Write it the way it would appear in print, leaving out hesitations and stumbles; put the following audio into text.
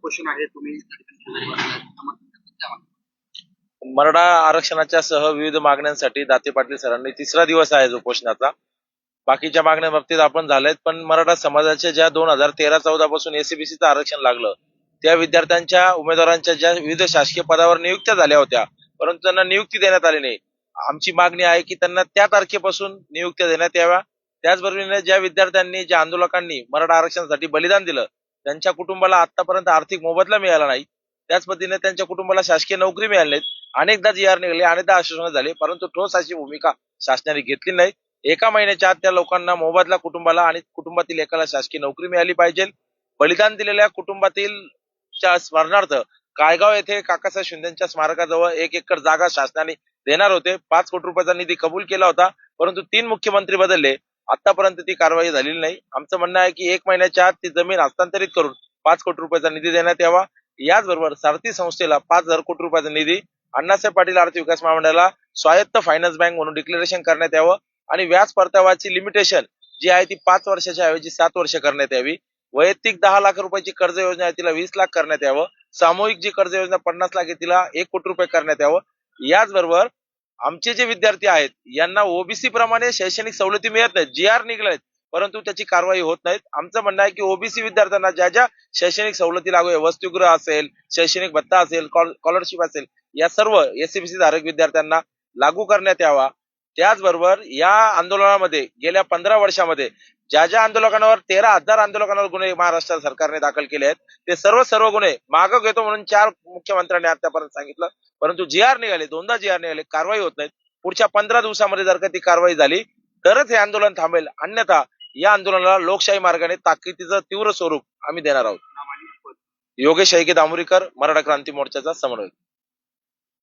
उपोषण आहे तुम्ही मराठा आरक्षणाच्या सह विविध मागण्यांसाठी दाते पाटील सरांनी तिसरा दिवस आहे उपोषणाचा. बाकीच्या मागण्या बाबतीत आपण झालेत, पण मराठा समाजाच्या ज्या 2013-14 पासून एससीबीसीचं आरक्षण लागलं, त्या विद्यार्थ्यांच्या उमेदवारांच्या ज्या विविध शासकीय पदावर नियुक्त्या झाल्या होत्या, परंतु त्यांना नियुक्ती देण्यात आली नाही. आमची मागणी आहे की त्यांना त्या तारखेपासून नियुक्त्या देण्यात याव्या. त्याचबरोबर ज्या विद्यार्थ्यांनी, ज्या आंदोलकांनी मराठा आरक्षणासाठी बलिदान दिलं, त्यांच्या कुटुंबाला आतापर्यंत आर्थिक मोबदला मिळाला नाही. त्याच पद्धतीने त्यांच्या कुटुंबाला शासकीय नोकरी मिळाली नाही. अनेकदा जी.आर निघाले, अनेकदा आश्वासनं झाले, परंतु ठोस अशी भूमिका शासनाने घेतली नाही. एका महिन्याच्या आत त्या लोकांना मोबदला कुटुंबाला आणि कुटुंबातील एकाला शासकीय नोकरी मिळाली पाहिजे. बलिदान दिलेल्या कुटुंबातील स्मरणार्थ काळगाव येथे काकासाहेब शिंदेच्या स्मारकाजवळ 1 एकर जागा शासनाने देणार होते. 5 कोटी रुपयाचा निधी कबूल केला होता, परंतु 3 मुख्यमंत्री बदलले. आतापर्यंत ती कारवाई झालेली नाही. आमचं म्हणणं आहे की 1 महिन्याच्या आत ती जमीन हस्तांतरित करून 5 कोटी रुपयाचा निधी देण्यात यावा. याचबरोबर सारथी संस्थेला 5,000 कोटी रुपयाचा निधी, अण्णासाहेब पाटील आर्थिक विकास महामंडळाला स्वायत्त फायनान्स बँक म्हणून डिक्लेरेशन करण्यात यावं आणि व्याज परताव्याची लिमिटेशन जी आहे ती 5 वर्षाच्या ऐवजी 7 वर्ष करण्यात यावी. वैयक्तिक 10 लाख रुपयाची कर्ज योजना आहे तिला 20 लाख करण्यात यावं. सामूहिक जी कर्ज योजना 50 लाख आहे तिला 1 कोटी रुपये करण्यात यावं. याचबरोबर आमचे जे विद्यार्थी आहेत यांना ओबीसी प्रमाणे शैक्षणिक सवलती मिळत नाहीत. जी.आर निघालेत, परंतु त्याची कारवाई होत नाहीत. आमचं म्हणणं आहे की ओबीसी विद्यार्थ्यांना ज्या ज्या शैक्षणिक सवलती लागू आहे, वसतिगृह असेल, शैक्षणिक भत्ता असेल, स्कॉलरशिप असेल, या सर्व एससीबीसी धारक विद्यार्थ्यांना लागू करण्यात यावा. त्याचबरोबर या आंदोलनामध्ये गेल्या 15 वर्षामध्ये ज्या आंदोलकांवर 13,000 आंदोलकांवर गुन्हे महाराष्ट्र सरकारने दाखल केले आहेत, ते सर्व गुन्हे मागं घेतो म्हणून 4 मुख्यमंत्र्यांनी आतापर्यंत सांगितलं, परंतु जी.आर निघाले, 2दा जी.आर निघाले, कारवाई होत नाहीत. पुढच्या 15 दिवसामध्ये जर का ती कारवाई झाली तरच हे आंदोलन थांबेल, अन्यथा या आंदोलनाला लोकशाही मार्गाने ताकदीचं तीव्र स्वरूप आम्ही देणार आहोत. योगेश ऐके दामुरीकर, मराठा क्रांती मोर्चाचा समन्वयक.